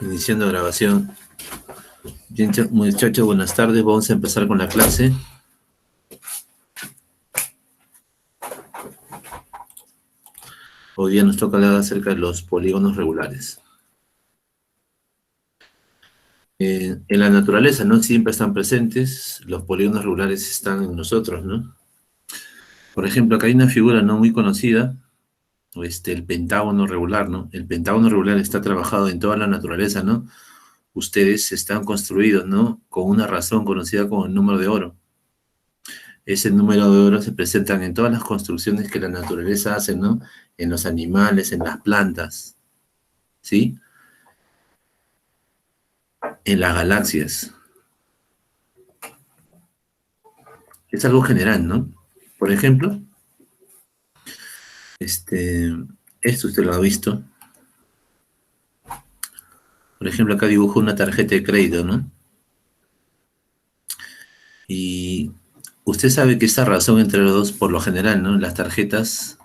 Iniciando grabación. Bien, muchachos, buenas tardes. Vamos a empezar con la clase. Hoy día nos toca hablar acerca de los polígonos regulares. En la naturaleza, ¿no? Siempre están presentes. Los polígonos regulares están en nosotros, ¿no? Por ejemplo, acá hay una figura no muy conocida, el pentágono regular, ¿no? El pentágono regular está trabajado en toda la naturaleza, ¿no? Ustedes están construidos, ¿no? Con una razón conocida como el número de oro. Ese número de oro se presentan en todas las construcciones que la naturaleza hace, ¿no? En los animales, en las plantas, ¿sí? En las galaxias. Es algo general, ¿no? Por ejemplo, esto usted lo ha visto. Por ejemplo, acá dibujo una tarjeta de crédito, ¿no? Y usted sabe que esta razón entre los dos, por lo general, ¿no? Las tarjetas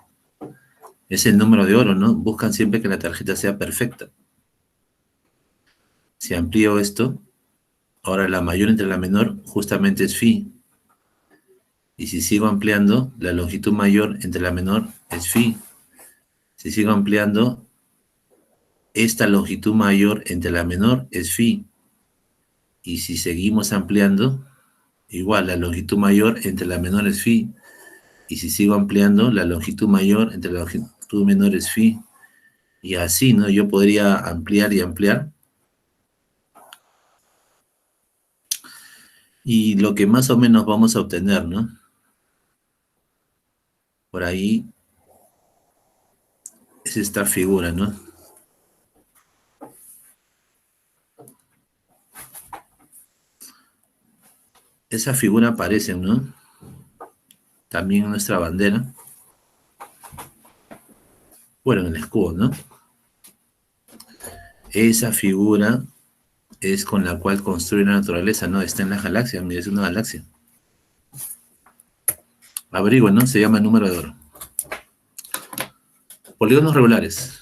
es el número de oro, ¿no? Buscan siempre que la tarjeta sea perfecta. Si amplío esto, ahora la mayor entre la menor justamente es phi. Y si sigo ampliando, la longitud mayor entre la menor es phi. Si sigo ampliando, esta longitud mayor entre la menor es phi. Y si seguimos ampliando, igual la longitud mayor entre la menor es phi. Y si sigo ampliando, la longitud mayor entre la longitud menor es phi. Y así, ¿no? Yo podría ampliar y ampliar. Y lo que más o menos vamos a obtener, ¿no? Por ahí es esta figura, ¿no? Esa figura aparece, ¿no? También en nuestra bandera. Bueno, en el escudo, ¿no? Esa figura es con la cual construye la naturaleza, ¿no? Está en la galaxia, mira, es una galaxia. Averigüen, ¿no? Se llama el número de oro. Polígonos regulares.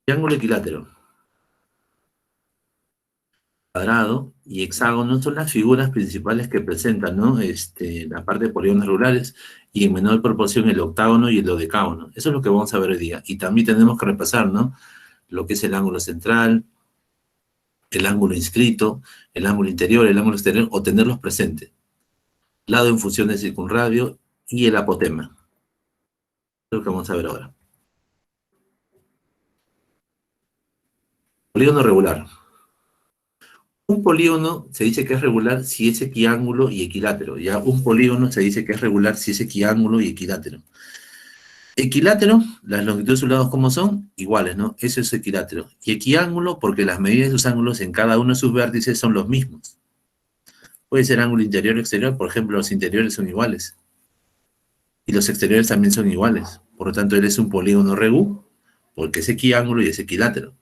Triángulo equilátero. Cuadrado y hexágono son las figuras principales que presentan, ¿no? La parte de polígonos regulares y en menor proporción el octágono y el dodecágono. Eso es lo que vamos a ver hoy día. Y también tenemos que repasar, ¿no? Lo que es el ángulo central, el ángulo inscrito, el ángulo interior, el ángulo exterior, o tenerlos presentes. Lado en función del circunradio y el apotema. Es lo que vamos a ver ahora. Polígono regular. Un polígono se dice que es regular si es equiángulo y equilátero. Ya un polígono se dice que es regular si es equiángulo y equilátero. Equilátero, las longitudes de sus lados, ¿cómo son? Iguales, ¿no? Eso es equilátero. Y equiángulo, porque las medidas de sus ángulos en cada uno de sus vértices son los mismos. Puede ser ángulo interior o exterior, por ejemplo, los interiores son iguales. Y los exteriores también son iguales. Por lo tanto, él es un polígono regu, porque es equiángulo y es equilátero.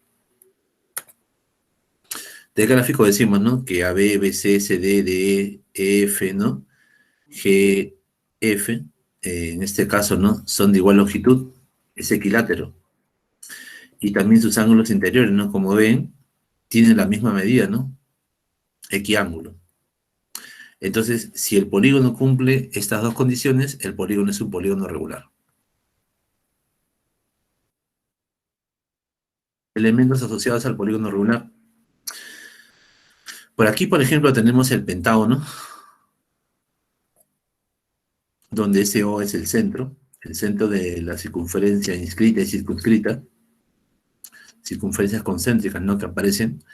De gráfico decimos, ¿no? Que AB, BC, CD, DE, EF, ¿no? G, F, en este caso, ¿no? Son de igual longitud, es equilátero. Y también sus ángulos interiores, ¿no? Como ven, tienen la misma medida, ¿no? Equiángulo. Entonces, si el polígono cumple estas dos condiciones, el polígono es un polígono regular. Elementos asociados al polígono regular. Por aquí, por ejemplo, tenemos el pentágono, donde ese O es el centro de la circunferencia inscrita y circunscrita, circunferencias concéntricas, ¿no? Que aparecen,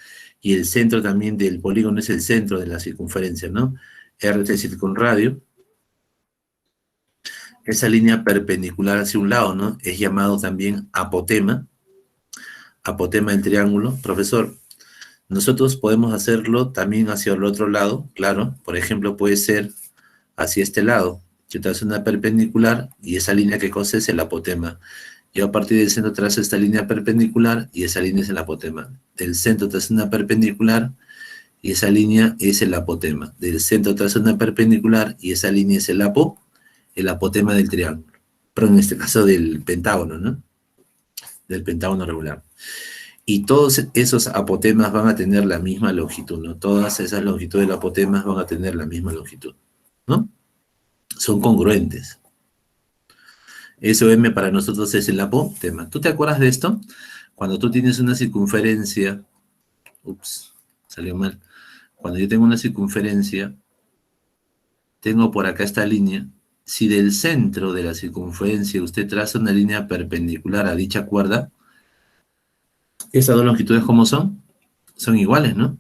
y el centro también del polígono es el centro de la circunferencia, ¿no? R es el circunradio. Esa línea perpendicular hacia un lado, ¿no? Es llamado también apotema del triángulo. Profesor, nosotros podemos hacerlo también hacia el otro lado, claro. Por ejemplo, puede ser hacia este lado. Yo trazo una perpendicular y esa línea que cose es el apotema. Yo a partir del centro trazo esta línea perpendicular y esa línea es el apotema. Del centro trazo una perpendicular y esa línea es el apotema. Del centro trazo una perpendicular y esa línea es el apotema del triángulo. Pero en este caso del pentágono, ¿no? del pentágono regular. Y todos esos apotemas van a tener la misma longitud, ¿no? Todas esas longitudes de apotemas van a tener la misma longitud, ¿no? Son congruentes. Eso M para nosotros es el apotema. ¿Tú te acuerdas de esto? Cuando tú tienes una circunferencia, ups, salió mal. Cuando yo tengo una circunferencia, tengo por acá esta línea. Si del centro de la circunferencia usted traza una línea perpendicular a dicha cuerda, esas dos longitudes, ¿cómo son? Son iguales, ¿no?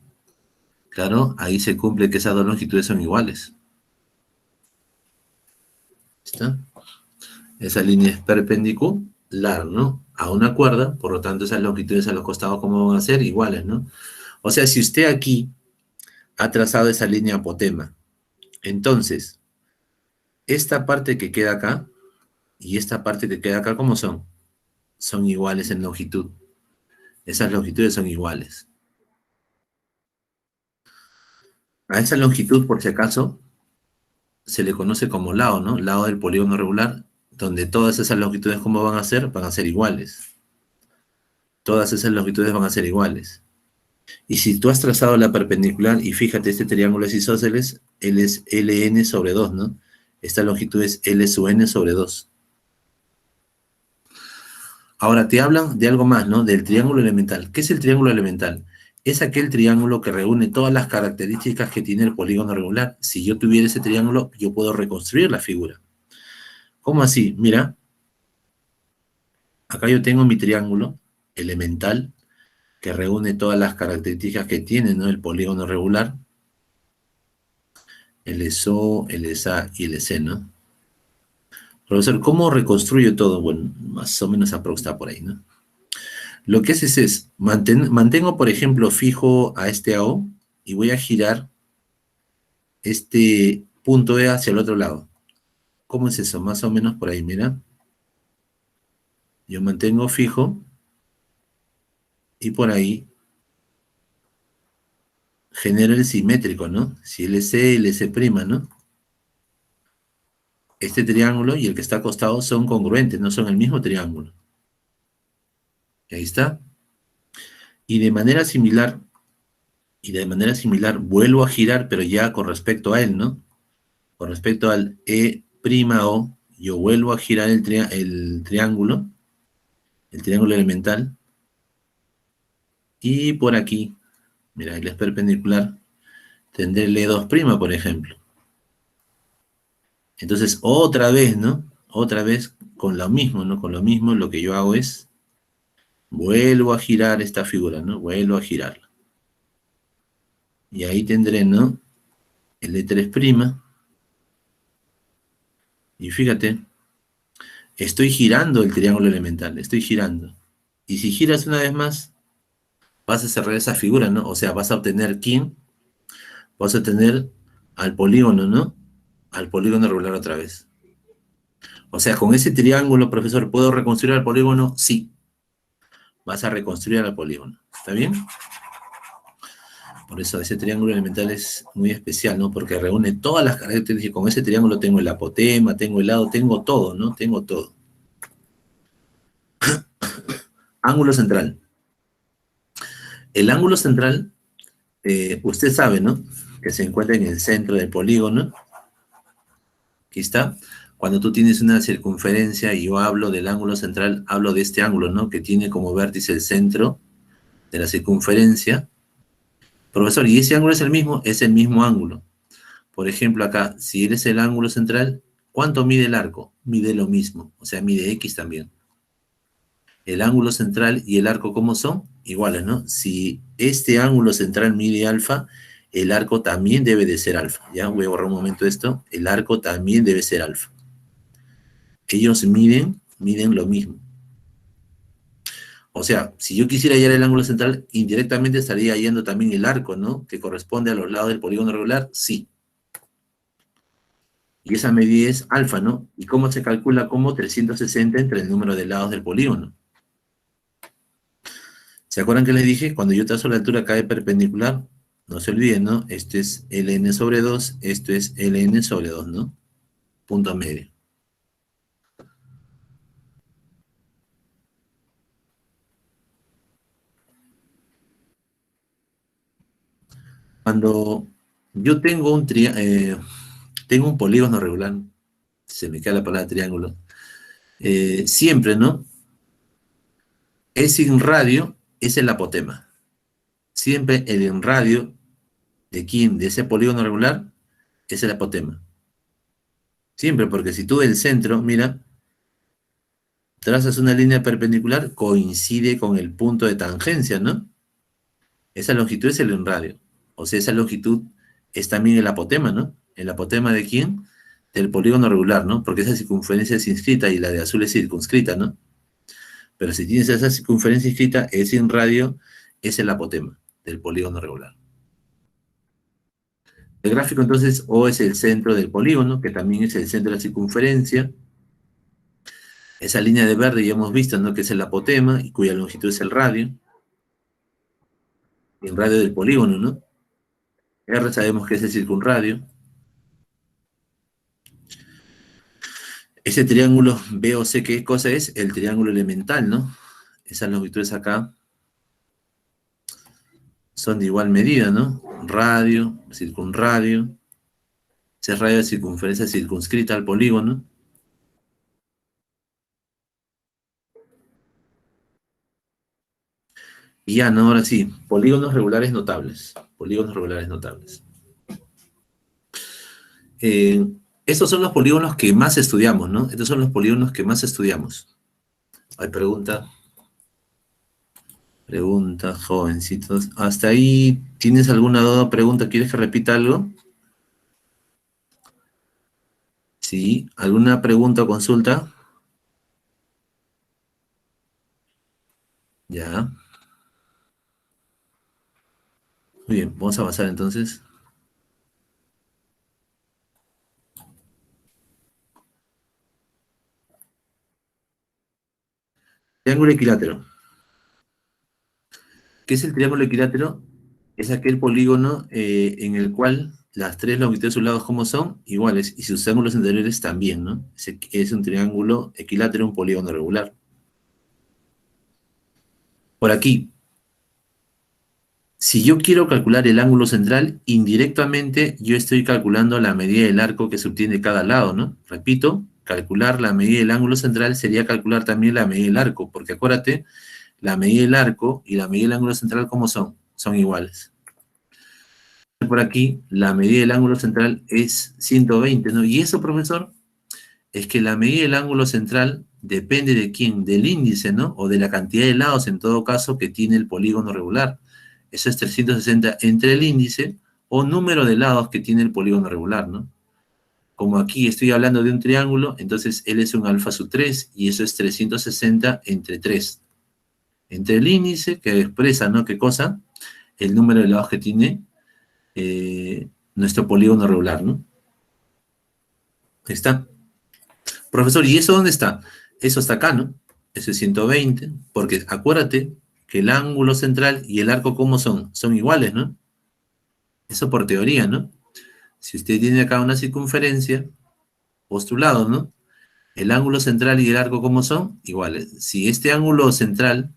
Claro, ahí se cumple que esas dos longitudes son iguales. ¿Está? Esa línea es perpendicular, ¿no? A una cuerda, por lo tanto esas longitudes a los costados, ¿cómo van a ser? Iguales, ¿no? O sea, si usted aquí ha trazado esa línea apotema, entonces, esta parte que queda acá y esta parte que queda acá, ¿cómo son? Son iguales en longitud. Esas longitudes son iguales. A esa longitud, por si acaso, se le conoce como lado, ¿no? Lado del polígono regular, donde todas esas longitudes, ¿cómo van a ser? Van a ser iguales. Todas esas longitudes van a ser iguales. Y si tú has trazado la perpendicular, y fíjate, este triángulo es isósceles, él es ln sobre 2, ¿no? Esta longitud es L sub n sobre 2. Ahora te hablan de algo más, ¿no? Del triángulo elemental. ¿Qué es el triángulo elemental? Es aquel triángulo que reúne todas las características que tiene el polígono regular. Si yo tuviera ese triángulo, yo puedo reconstruir la figura. ¿Cómo así? Mira, acá yo tengo mi triángulo elemental que reúne todas las características que tiene, ¿no? El polígono regular. El SO, el SA y el C, ¿no? Profesor, ¿cómo reconstruyo todo? Bueno, más o menos está por ahí, ¿no? Lo que haces es, mantengo, por ejemplo, fijo a este AO y voy a girar este punto E hacia el otro lado. ¿Cómo es eso? Más o menos por ahí, mira. Yo mantengo fijo y por ahí genero el simétrico, ¿no? Si LC, LC', ¿no? Este triángulo y el que está acostado son congruentes, no son el mismo triángulo. Ahí está. Y de manera similar, vuelvo a girar, pero ya con respecto a él, ¿no? Con respecto al E', yo vuelvo a girar el triángulo elemental, y por aquí, mira, él es perpendicular, tendré el E2', por ejemplo. Entonces, otra vez, ¿no? Otra vez con lo mismo, ¿no? Con lo mismo, lo que yo hago es, vuelvo a girar esta figura, ¿no? Vuelvo a girarla. Y ahí tendré, ¿no? El E3'. Y fíjate, estoy girando el triángulo elemental, estoy girando. Y si giras una vez más, vas a cerrar esa figura, ¿no? O sea, vas a obtener ¿quién? Vas a tener al polígono, ¿no? Al polígono regular otra vez. O sea, con ese triángulo, profesor, ¿puedo reconstruir al polígono? Sí. Vas a reconstruir al polígono. ¿Está bien? Por eso ese triángulo elemental es muy especial, ¿no? Porque reúne todas las características. Con ese triángulo tengo el apotema, tengo el lado, tengo todo, ¿no? Tengo todo. Ángulo central. El ángulo central, usted sabe, ¿no? Que se encuentra en el centro del polígono. Aquí está. Cuando tú tienes una circunferencia y yo hablo del ángulo central, hablo de este ángulo, ¿no? Que tiene como vértice el centro de la circunferencia. Profesor, ¿y ese ángulo es el mismo? Es el mismo ángulo. Por ejemplo, acá, si eres el ángulo central, ¿cuánto mide el arco? Mide lo mismo, o sea, mide X también. El ángulo central y el arco, ¿cómo son? Iguales, ¿no? Si este ángulo central mide alfa, el arco también debe de ser alfa. Ya, voy a borrar un momento esto. El arco también debe ser alfa. Ellos miden lo mismo. O sea, si yo quisiera hallar el ángulo central, indirectamente estaría hallando también el arco, ¿no? Que corresponde a los lados del polígono regular, sí. Y esa medida es alfa, ¿no? ¿Y cómo se calcula? Como 360 entre el número de lados del polígono. ¿Se acuerdan que les dije? Cuando yo trazo la altura acá de perpendicular, no se olviden, ¿no? Esto es ln sobre 2, esto es ln sobre 2, ¿no? Punto medio. Cuando yo tengo tengo un polígono regular, se me queda la palabra triángulo, siempre, ¿no? Es en radio, es el apotema. Siempre el en radio de quién, de ese polígono regular, es el apotema. Siempre, porque si tú del centro, mira, trazas una línea perpendicular, coincide con el punto de tangencia, ¿no? Esa longitud es el en radio. O sea, esa longitud es también el apotema, ¿no? ¿El apotema de quién? Del polígono regular, ¿no? Porque esa circunferencia es inscrita y la de azul es circunscrita, ¿no? Pero si tienes esa circunferencia inscrita, ese en radio es el apotema del polígono regular. El gráfico entonces O es el centro del polígono, que también es el centro de la circunferencia. Esa línea de verde ya hemos visto, ¿no? Que es el apotema y cuya longitud es el radio. El radio del polígono, ¿no? R sabemos que es el circunradio. Ese triángulo BOC, ¿qué cosa es? El triángulo elemental, ¿no? Esas longitudes acá son de igual medida, ¿no? Radio, circunradio. Ese radio de circunferencia circunscrita al polígono. Y ya, ¿no? Ahora sí, polígonos regulares notables. Polígonos regulares notables. Estos son los polígonos que más estudiamos, ¿no? Estos son los polígonos que más estudiamos. Hay pregunta. Pregunta, jovencitos. ¿Hasta ahí tienes alguna duda o pregunta? ¿Quieres que repita algo? Sí. ¿Alguna pregunta o consulta? Ya. Muy bien, vamos a avanzar entonces. Triángulo equilátero. ¿Qué es el triángulo equilátero? Es aquel polígono en el cual las tres longitudes de sus lados como son iguales y sus ángulos interiores también, ¿no? Es un triángulo equilátero, un polígono regular. Por aquí, si yo quiero calcular el ángulo central, indirectamente yo estoy calculando la medida del arco que subtiene cada lado, ¿no? Repito, calcular la medida del ángulo central sería calcular también la medida del arco, porque acuérdate, la medida del arco y la medida del ángulo central, ¿cómo son? Son iguales. Por aquí, la medida del ángulo central es 120, ¿no? Y eso, profesor, es que la medida del ángulo central depende de quién, del índice, ¿no? O de la cantidad de lados, en todo caso, que tiene el polígono regular. Eso es 360 entre el índice o número de lados que tiene el polígono regular, ¿no? Como aquí estoy hablando de un triángulo, entonces L es un alfa sub 3 y eso es 360 entre 3. Entre el índice, que expresa, ¿no? ¿Qué cosa? El número de lados que tiene nuestro polígono regular, ¿no? Ahí está. Profesor, ¿y eso dónde está? Eso está acá, ¿no? Eso es 120, porque acuérdate que el ángulo central y el arco, ¿cómo son? Son iguales, ¿no? Eso por teoría, ¿no? Si usted tiene acá una circunferencia, postulado, ¿no? El ángulo central y el arco, ¿cómo son? Iguales. Si este ángulo central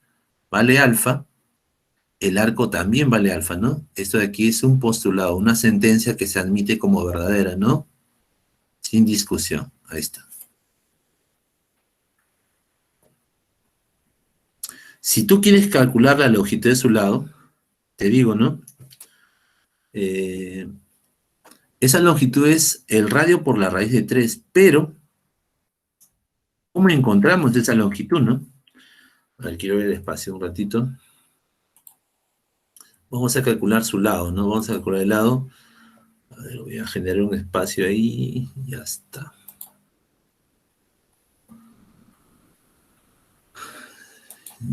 vale alfa, el arco también vale alfa, ¿no? Esto de aquí es un postulado, una sentencia que se admite como verdadera, ¿no? Sin discusión. Ahí está. Si tú quieres calcular la longitud de su lado, te digo, ¿no? Esa longitud es el radio por la raíz de 3, pero ¿cómo encontramos esa longitud, no? A ver, quiero ver el espacio un ratito. Vamos a calcular su lado, ¿no? Vamos a calcular el lado. A ver, voy a generar un espacio ahí. Ya está.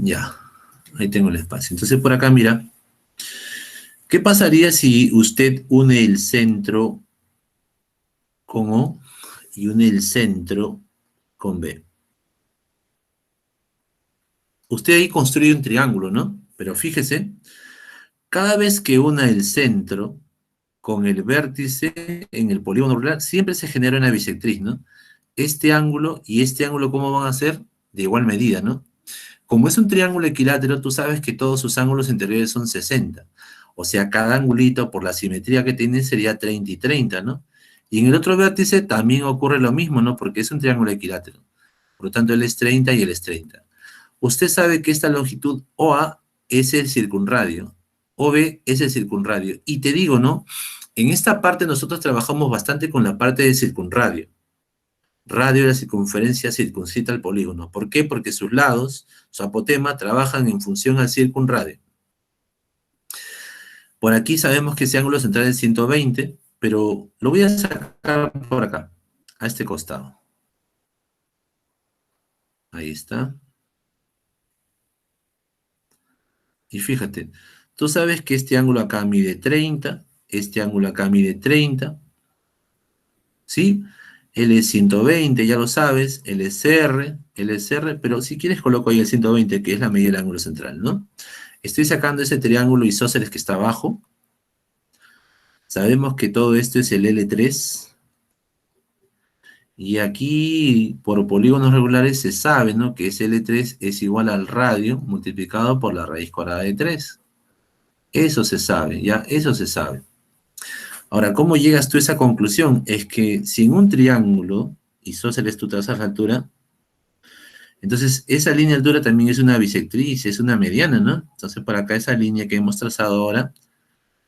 Ya. Ahí tengo el espacio. Entonces, por acá, mira. ¿Qué pasaría si usted une el centro con O y une el centro con B? Usted ahí construye un triángulo, ¿no? Pero fíjese, cada vez que una el centro con el vértice en el polígono regular, siempre se genera una bisectriz, ¿no? Este ángulo y este ángulo, ¿cómo van a ser? De igual medida, ¿no? Como es un triángulo equilátero, tú sabes que todos sus ángulos interiores son 60. O sea, cada angulito por la simetría que tiene sería 30 y 30, ¿no? Y en el otro vértice también ocurre lo mismo, ¿no? Porque es un triángulo equilátero. Por lo tanto, él es 30 y él es 30. Usted sabe que esta longitud OA es el circunradio, OB es el circunradio. Y te digo, ¿no? En esta parte nosotros trabajamos bastante con la parte del circunradio. Radio de la circunferencia circuncita al polígono. ¿Por qué? Porque sus lados, su apotema, trabajan en función al circunradio. Por aquí sabemos que ese ángulo central es 120, pero lo voy a sacar por acá, a este costado. Ahí está. Y fíjate, tú sabes que este ángulo acá mide 30, este ángulo acá mide 30, ¿sí? Él es 120, ya lo sabes, él es R, pero si quieres coloco ahí el 120, que es la medida del ángulo central, ¿no? Estoy sacando ese triángulo isósceles que está abajo. Sabemos que todo esto es el L3. Y aquí, por polígonos regulares, se sabe, ¿no? Que ese L3 es igual al radio multiplicado por la raíz cuadrada de 3. Eso se sabe, ¿ya? Eso se sabe. Ahora, ¿cómo llegas tú a esa conclusión? Es que si en un triángulo isósceles tú trazas la altura, entonces esa línea de altura también es una bisectriz, es una mediana, ¿no? Entonces, por acá esa línea que hemos trazado ahora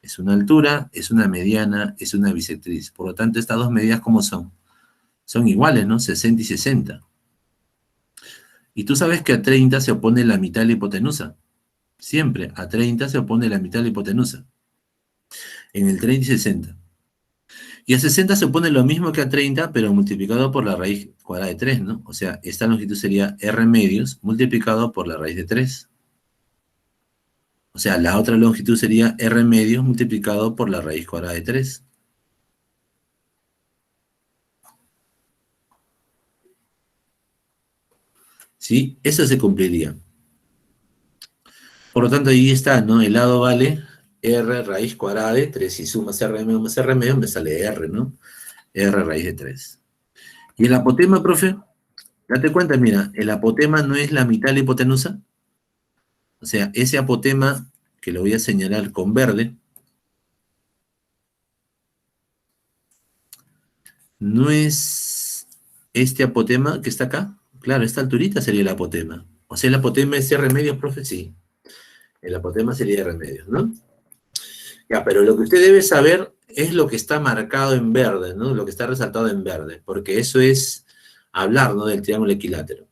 es una altura, es una mediana, es una bisectriz. Por lo tanto, estas dos medidas, ¿cómo son? Son iguales, ¿no? 60 y 60. Y tú sabes que a 30 se opone la mitad de la hipotenusa. Siempre a 30 se opone la mitad de la hipotenusa. En el 30 y 60. Y a 60 se opone lo mismo que a 30, pero multiplicado por la raíz cuadrada de 3, ¿no? O sea, esta longitud sería R medios multiplicado por la raíz de 3. O sea, la otra longitud sería R medios multiplicado por la raíz cuadrada de 3. ¿Sí? Eso se cumpliría. Por lo tanto, ahí está, ¿no? El lado vale R raíz cuadrada de 3. Si sumas R medio más R medio, me sale R, ¿no? R raíz de 3. ¿Y el apotema, profe? Date cuenta, mira, el apotema no es la mitad de la hipotenusa. O sea, ese apotema, que lo voy a señalar con verde, no es este apotema que está acá. Claro, esta alturita sería el apotema. O sea, el apotema es R medios, profe, sí. El apotema sería R medios, ¿no? Ya, pero lo que usted debe saber es lo que está marcado en verde, ¿no? Lo que está resaltado en verde, porque eso es hablar, ¿no? Del triángulo equilátero.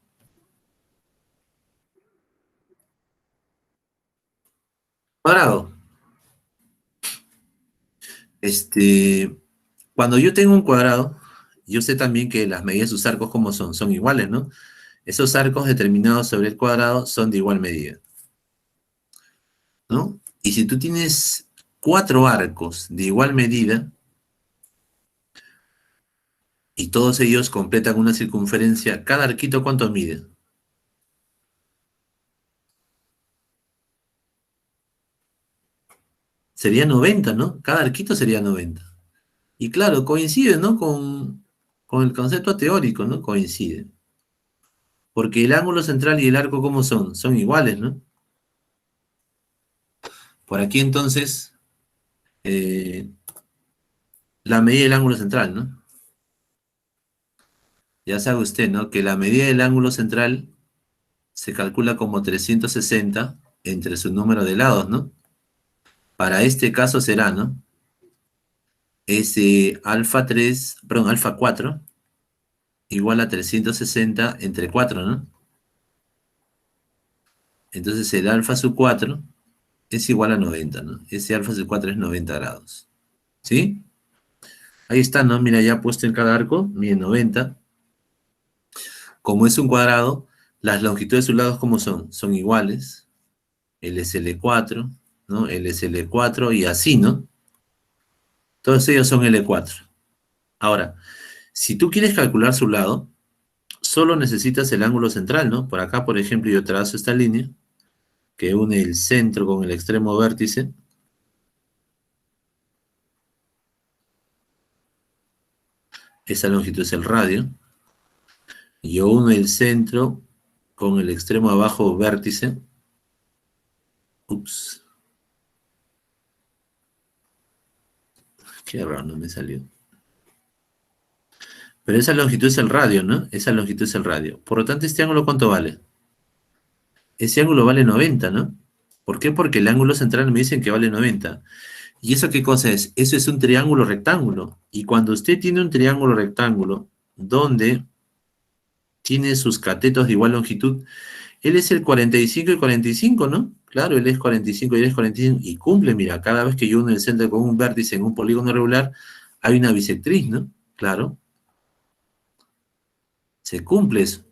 Cuadrado. Cuando yo tengo un cuadrado, yo sé también que las medidas de sus arcos como son iguales, ¿no? Esos arcos determinados sobre el cuadrado son de igual medida, ¿no? Y si tú tienes 4 arcos de igual medida, y todos ellos completan una circunferencia, ¿cada arquito cuánto mide? Sería 90, ¿no? Cada arquito sería 90. Y claro, coincide, ¿no? Con el concepto teórico, ¿no? Coincide. Porque el ángulo central y el arco, ¿cómo son? Son iguales, ¿no? Por aquí entonces, eh, la medida del ángulo central, ¿no? Ya sabe usted, ¿no? Que la medida del ángulo central se calcula como 360 entre su número de lados, ¿no? Para este caso será, ¿no? Ese alfa 3, perdón, alfa 4 igual a 360 entre 4, ¿no? Entonces el alfa sub 4 es igual a 90, ¿no? Ese alfa sub 4 es 90 grados. ¿Sí? Ahí está, ¿no? Mira, ya puesto en cada arco, mide 90. Como es un cuadrado, las longitudes de sus lados, ¿cómo son? Son iguales. L es L4, ¿no? L es L4 y así, ¿no? Todos ellos son L4. Ahora, si tú quieres calcular su lado, solo necesitas el ángulo central, ¿no? Por acá, por ejemplo, yo trazo esta línea que une el centro con el extremo vértice. Esa longitud es el radio. Yo uno el centro con el extremo abajo vértice. Ups. Qué raro, no me salió. Pero esa longitud es el radio, ¿no? Esa longitud es el radio. Por lo tanto, ¿este ángulo cuánto vale? Ese ángulo vale 90, ¿no? ¿Por qué? Porque el ángulo central me dicen que vale 90. ¿Y eso qué cosa es? Eso es un triángulo rectángulo. Y cuando usted tiene un triángulo rectángulo, donde tiene sus catetos de igual longitud, él es el 45 y 45, ¿no? Claro, él es 45 y él es 45. Y cumple, mira, cada vez que yo uno el centro con un vértice en un polígono regular, hay una bisectriz, ¿no? Claro, se cumple eso.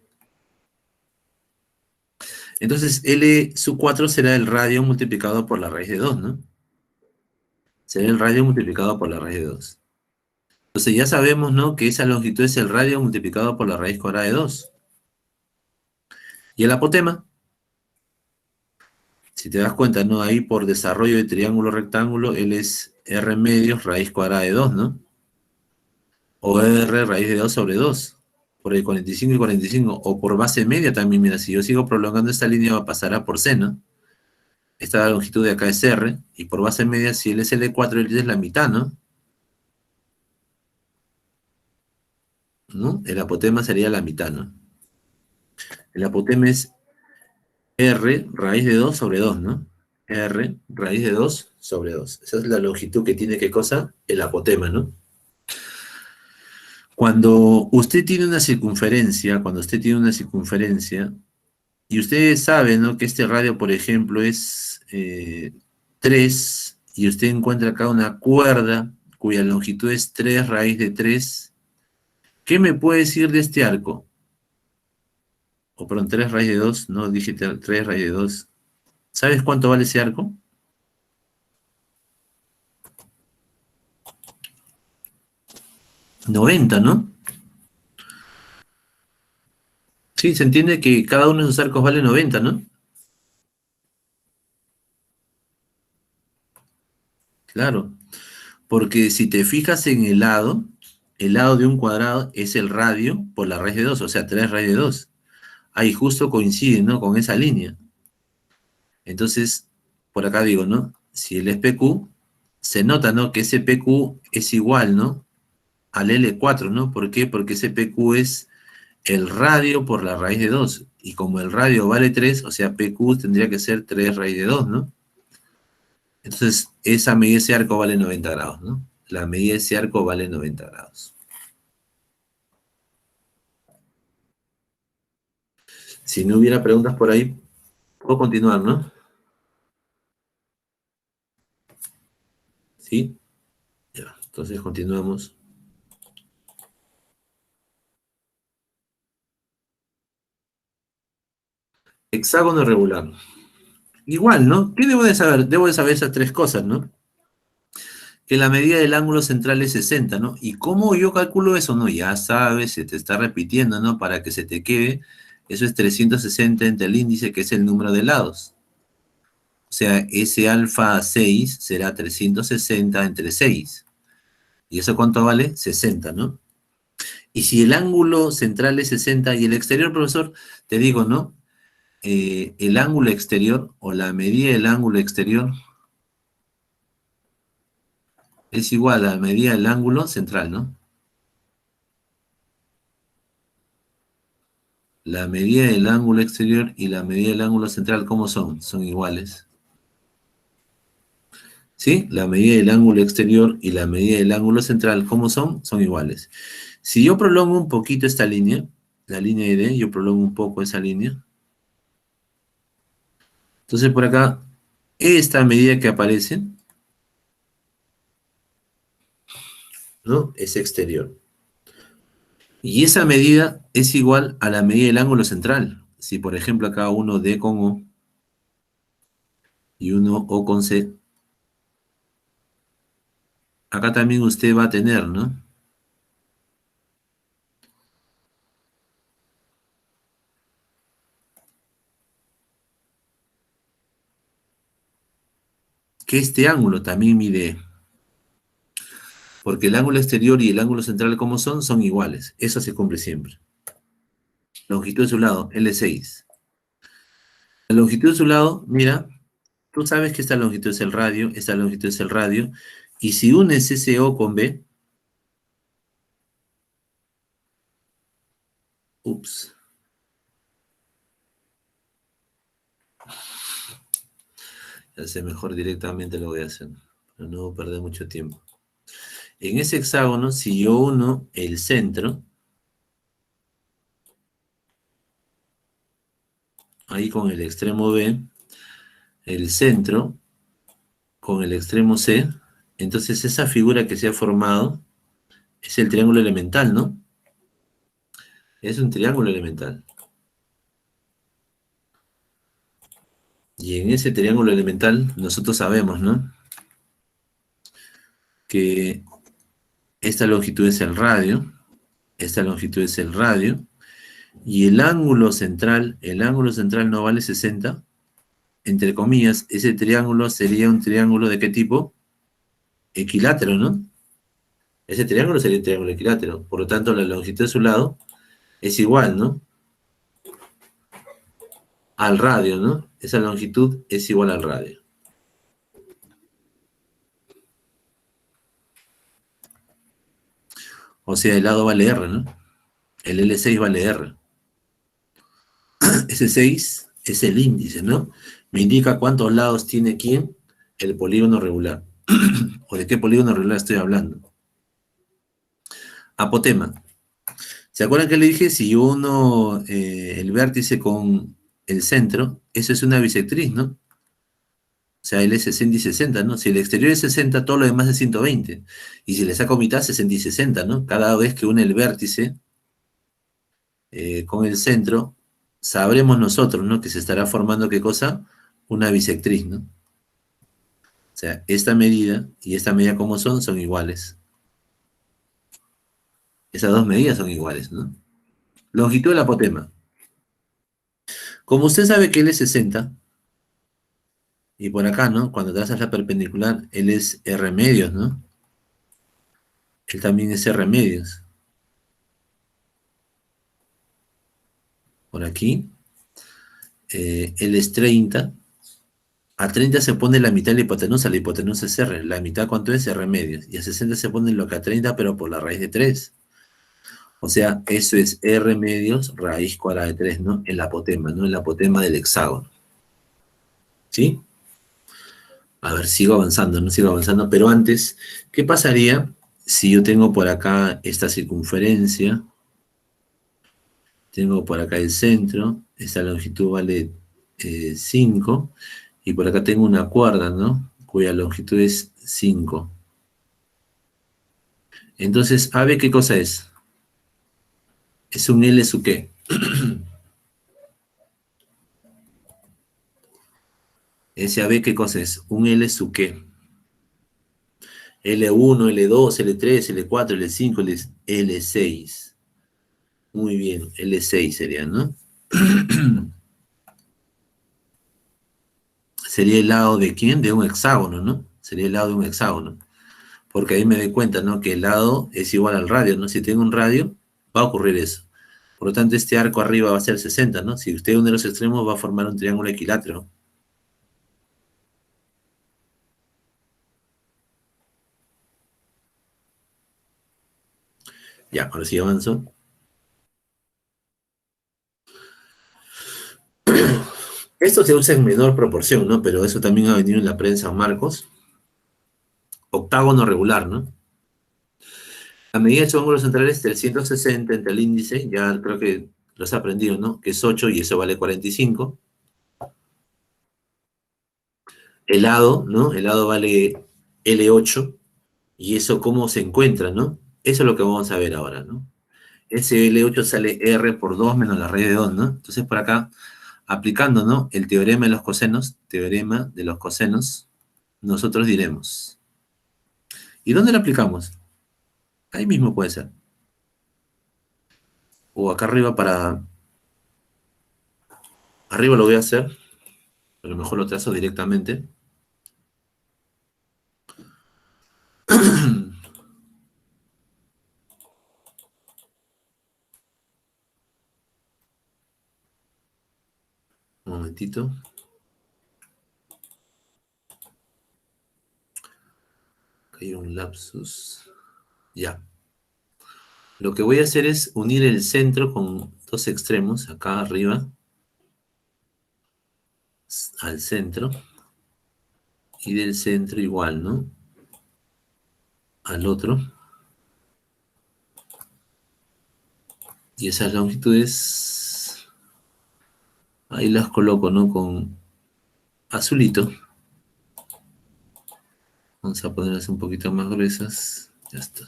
Entonces, L sub 4 será el radio multiplicado por la raíz de 2, ¿no? Será el radio multiplicado por la raíz de 2. Entonces ya sabemos, ¿no? Que esa longitud es el radio multiplicado por la raíz cuadrada de 2. Y el apotema, si te das cuenta, ¿no? Ahí por desarrollo de triángulo rectángulo, él es R medios raíz cuadrada de 2, ¿no? O R raíz de 2 sobre 2. Por el 45 y 45. O por base media también, mira, si yo sigo prolongando esta línea, va a pasar a por C, ¿no? Esta longitud de acá es R, y por base media, si él es L4, él es la mitad, ¿no? ¿No? El apotema sería la mitad, ¿no? El apotema es R raíz de 2 sobre 2, ¿no? R raíz de 2 sobre 2. Esa es la longitud que tiene, ¿qué cosa? El apotema, ¿no? Cuando usted tiene una circunferencia, y usted sabe, ¿no? Que este radio, por ejemplo, es 3, y usted encuentra acá una cuerda cuya longitud es 3 raíz de 3, ¿qué me puede decir de este arco? O perdón, 3 raíz de 2, no, dije 3 raíz de 2. ¿Sabes cuánto vale ese arco? 90, ¿no? Sí, se entiende que cada uno de esos arcos vale 90, ¿no? Claro, porque si te fijas en el lado de un cuadrado es el radio por la raíz de 2, o sea, 3 raíz de 2. Ahí justo coincide, ¿no? Con esa línea. Entonces, por acá digo, ¿no? Si el es PQ, se nota, ¿no? Que ese PQ es igual, ¿no? Al L4, ¿no? ¿Por qué? Porque ese PQ es el radio por la raíz de 2. Y como el radio vale 3, o sea, PQ tendría que ser 3 raíz de 2, ¿no? Entonces, esa medida de ese arco vale 90 grados, ¿no? La medida de ese arco vale 90 grados. Si no hubiera preguntas por ahí, puedo continuar, ¿no? ¿Sí? Ya, entonces continuamos. Hexágono regular. Igual, ¿no? ¿Qué debo de saber? Debo de saber esas tres cosas, ¿no? Que la medida del ángulo central es 60, ¿no? ¿Y cómo yo calculo eso? No, ya sabes, se te está repitiendo, ¿no? Para que se te quede, eso es 360 entre el índice, que es el número de lados. O sea, ese alfa 6 será 360 entre 6. ¿Y eso cuánto vale? 60, ¿no? Y si el ángulo central es 60 y el exterior, profesor, te digo, ¿no? El ángulo exterior o la medida del ángulo exterior es igual a la medida del ángulo central, ¿no? La medida del ángulo exterior y la medida del ángulo central, ¿cómo son? Son iguales. ¿Sí? La medida del ángulo exterior y la medida del ángulo central, ¿cómo son? Son iguales. Si yo prolongo un poquito esta línea, la línea ID, yo prolongo un poco esa línea. Entonces por acá, esta medida que aparece, ¿no? Es exterior. Y esa medida es igual a la medida del ángulo central. Si por ejemplo acá uno D con O y uno O con C, acá también usted va a tener, ¿no? Que este ángulo también mide, porque el ángulo exterior y el ángulo central como son iguales. Eso se cumple siempre. Longitud de su lado, L6. La longitud de su lado, mira, tú sabes que esta longitud es el radio, esta longitud es el radio, Y si unes ese O con B, ups, ya sé, mejor directamente lo voy a hacer, para no perder mucho tiempo. En ese hexágono, si yo uno el centro, ahí con el extremo B, el centro con el extremo C, entonces esa figura que se ha formado es el triángulo elemental, ¿no? Es un triángulo elemental. Y en ese triángulo elemental nosotros sabemos, ¿no? Que esta longitud es el radio, esta longitud es el radio, y el ángulo central no vale 60, entre comillas, ese triángulo sería un triángulo ¿de qué tipo? Equilátero, ¿no? Ese triángulo sería un triángulo equilátero, por lo tanto la longitud de su lado es igual, ¿no? Al radio, ¿no? Esa longitud es igual al radio. O sea, el lado vale R, ¿no? El L6 vale R. Ese 6 es el índice, ¿no? Me indica cuántos lados tiene quién, el polígono regular. ¿O de qué polígono regular estoy hablando? Apotema. ¿Se acuerdan que le dije? Si uno el vértice con el centro, eso es una bisectriz, ¿no? O sea, él es 60 y 60, ¿no? Si el exterior es 60, todo lo demás es 120. Y si le saco mitad, 60 y 60, ¿no? Cada vez que une el vértice con el centro, sabremos nosotros, ¿no? Que se estará formando, ¿qué cosa? Una bisectriz, ¿no? O sea, esta medida y esta medida como son iguales. Esas dos medidas son iguales, ¿no? Longitud del apotema. Como usted sabe que él es 60, y por acá, ¿no? Cuando trazas la perpendicular, él es R medios, ¿no? Él también es R medios. Por aquí, él es 30. A 30 se pone la mitad de la hipotenusa es R. La mitad, ¿cuánto es? R medios. Y a 60 se pone lo que a 30, pero por la raíz de 3. O sea, eso es R medios raíz cuadrada de 3, ¿no? El apotema, ¿no? El apotema del hexágono. ¿Sí? A ver, sigo avanzando, no sigo avanzando. Pero antes, ¿qué pasaría si yo tengo por acá esta circunferencia? Tengo por acá el centro, esta longitud vale 5, y por acá tengo una cuerda, ¿no? Cuya longitud es 5. Entonces, ¿AB qué cosa es? Es un L su qué. Ese AB qué cosa es? Un L su qué. L1, L2, L3, L4, L5, L6. Muy bien, L6 sería, ¿no? Sería el lado de quién? De un hexágono, ¿no? Sería el lado de un hexágono. Porque ahí me doy cuenta, ¿no? Que el lado es igual al radio, ¿no? Si tengo un radio, va a ocurrir eso. Por lo tanto, este arco arriba va a ser 60, ¿no? Si usted une los extremos, va a formar un triángulo equilátero. Ya, ahora sí avanzo. Esto se usa en menor proporción, ¿no? Pero eso también ha venido en la prensa Marcos. Octágono regular, ¿no? La medida de su ángulo central es 360 entre el índice, ya creo que lo has aprendido, ¿no? Que es 8 y eso vale 45. El lado, ¿no? El lado vale L8 y eso cómo se encuentra, ¿no? Eso es lo que vamos a ver ahora, ¿no? Ese L8 sale R por 2 menos la raíz de 2, ¿no? Entonces por acá, aplicando, ¿no? El teorema de los cosenos, nosotros diremos. ¿Y dónde lo aplicamos? Ahí mismo puede ser. O acá arriba arriba lo voy a hacer, a lo mejor lo trazo directamente. Un momentito. Hay un lapsus. Ya. Lo que voy a hacer es unir el centro con dos extremos, acá arriba, al centro, y del centro igual, ¿no? Al otro. Y esas longitudes, ahí las coloco, ¿no? Con azulito. Vamos a ponerlas un poquito más gruesas. Ya está.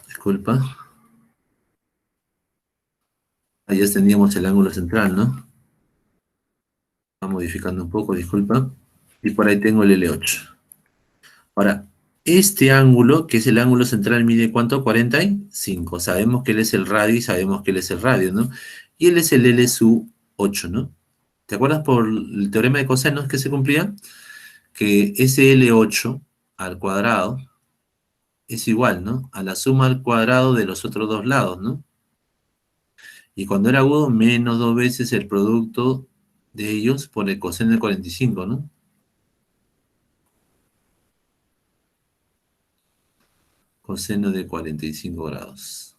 Disculpa. Ahí ya teníamos el ángulo central, ¿no? Va modificando un poco, disculpa. Y por ahí tengo el L8. Ahora, este ángulo, que es el ángulo central, mide ¿cuánto? 45. Sabemos que él es el radio y sabemos que él es el radio, ¿no? Y él es el L sub 8, ¿no? ¿Te acuerdas por el teorema de cosenos que se cumplía? Que ese L8 al cuadrado es igual, ¿no? A la suma al cuadrado de los otros dos lados, ¿no? Y cuando era agudo, menos dos veces el producto de ellos por el coseno de 45, ¿no? Coseno de 45 grados.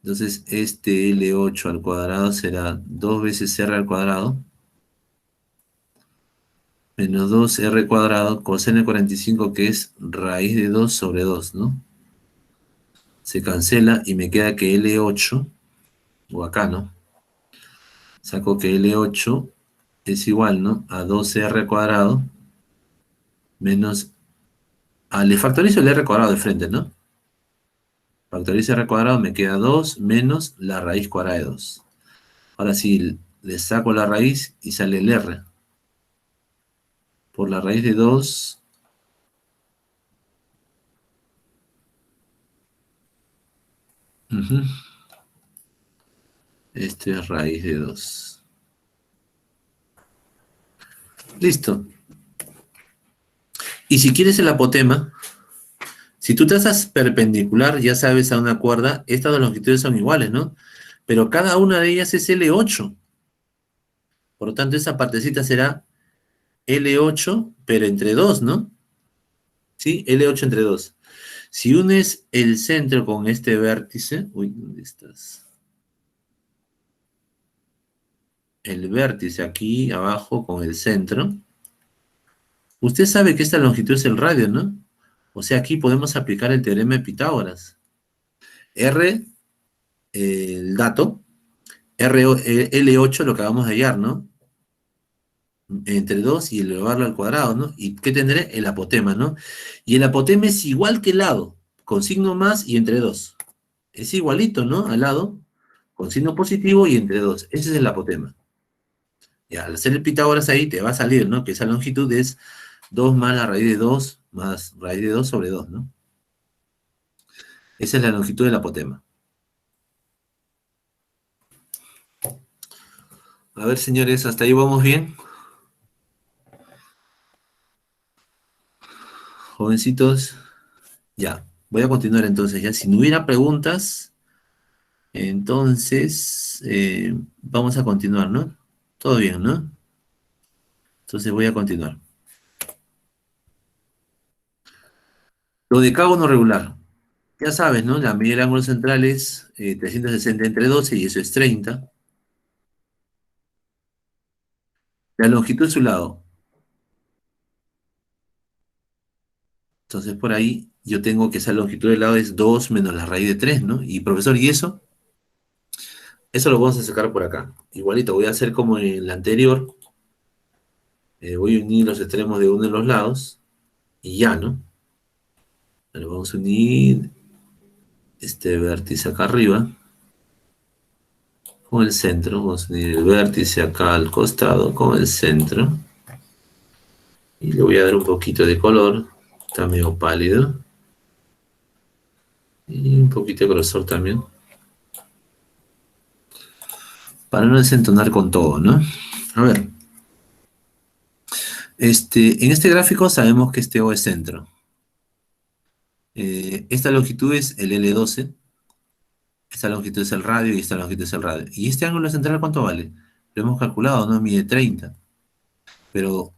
Entonces, este L8 al cuadrado será 2 veces R al cuadrado menos 2R cuadrado coseno de 45, que es raíz de 2 sobre 2, ¿no? Se cancela y me queda que L8, o acá, ¿no? Saco que L8 es igual, ¿no? A 2R cuadrado menos... Ah, le factorizo el R cuadrado de frente, ¿no? Factorizo R cuadrado, me queda 2 menos la raíz cuadrada de 2. Ahora sí, le saco la raíz y sale el R. Por la raíz de 2... Este es raíz de 2. Listo. Y si quieres el apotema, si tú trazas perpendicular, ya sabes, a una cuerda, estas dos longitudes son iguales, ¿no? Pero cada una de ellas es L8. Por lo tanto, esa partecita será L8, pero entre 2, ¿no? ¿Sí? L8 entre 2. Si unes el centro con este vértice, uy, ¿dónde estás? El vértice aquí abajo con el centro. Usted sabe que esta longitud es el radio, ¿no? O sea, aquí podemos aplicar el teorema de Pitágoras. R, el dato, L8 lo que acabamos de hallar, ¿no? Entre 2 y elevarlo al cuadrado, ¿no? ¿Y qué tendré? El apotema, ¿no? Y el apotema es igual que el lado, con signo más y entre 2. Es igualito, ¿no? Al lado, con signo positivo y entre 2. Ese es el apotema. Ya, al hacer el Pitágoras ahí te va a salir, ¿no? Que esa longitud es 2 más la raíz de 2 más raíz de 2 sobre 2, ¿no? Esa es la longitud del apotema. A ver, señores, ¿hasta ahí vamos bien? Jovencitos, ya. Voy a continuar entonces, ya. Si no hubiera preguntas, entonces vamos a continuar, ¿no? Todo bien, ¿no? Entonces voy a continuar. Lo de no regular. Ya sabes, ¿no? La medida del ángulo central es 360 entre 12 y eso es 30. La longitud es su lado. Entonces por ahí yo tengo que esa longitud del lado es 2 menos la raíz de 3, ¿no? Y profesor, ¿y eso? Eso lo vamos a sacar por acá. Igualito, voy a hacer como en la anterior. Voy a unir los extremos de uno de los lados. Y ya, ¿no? Lo vamos a unir este vértice acá arriba con el centro. Vamos a unir el vértice acá al costado con el centro. Y le voy a dar un poquito de color. Está medio pálido. Y un poquito de grosor también. Para no desentonar con todo, ¿no? A ver. En este gráfico sabemos que este O es centro. Esta longitud es el L12. Esta longitud es el radio y esta longitud es el radio. ¿Y este ángulo central cuánto vale? Lo hemos calculado, ¿no? Mide 30. Pero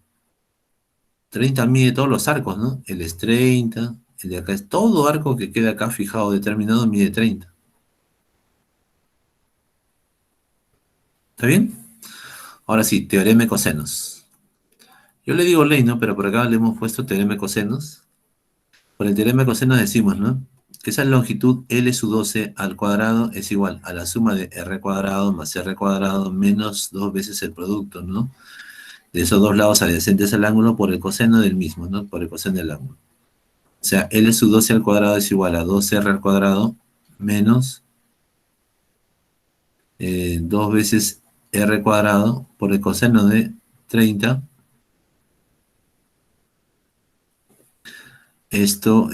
30 mide todos los arcos, ¿no? El es 30, el de acá es todo arco que queda acá fijado, determinado, mide 30. ¿Está bien? Ahora sí, teorema de cosenos. Yo le digo ley, ¿no? Pero por acá le hemos puesto teorema de cosenos. Por el teorema de cosenos decimos, ¿no? Que esa longitud L sub 12 al cuadrado es igual a la suma de R cuadrado más R cuadrado menos dos veces el producto, ¿no? De esos dos lados adyacentes al ángulo por el coseno del mismo, ¿no? Por el coseno del ángulo. O sea, L sub 12 al cuadrado es igual a 2R al cuadrado menos dos veces R cuadrado por el coseno de 30. Esto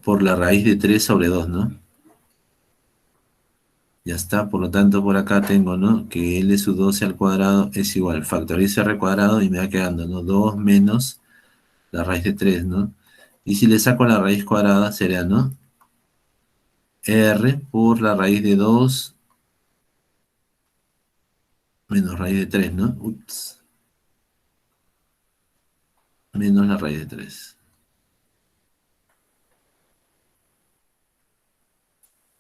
por la raíz de 3 sobre 2, ¿no? Ya está, por lo tanto por acá tengo, ¿no? Que L sub 12 al cuadrado es igual, factorizo R cuadrado y me va quedando, ¿no? 2 menos la raíz de 3, ¿no? Y si le saco la raíz cuadrada sería, ¿no? R por la raíz de 2 menos raíz de 3, ¿no? Ups. Menos la raíz de 3.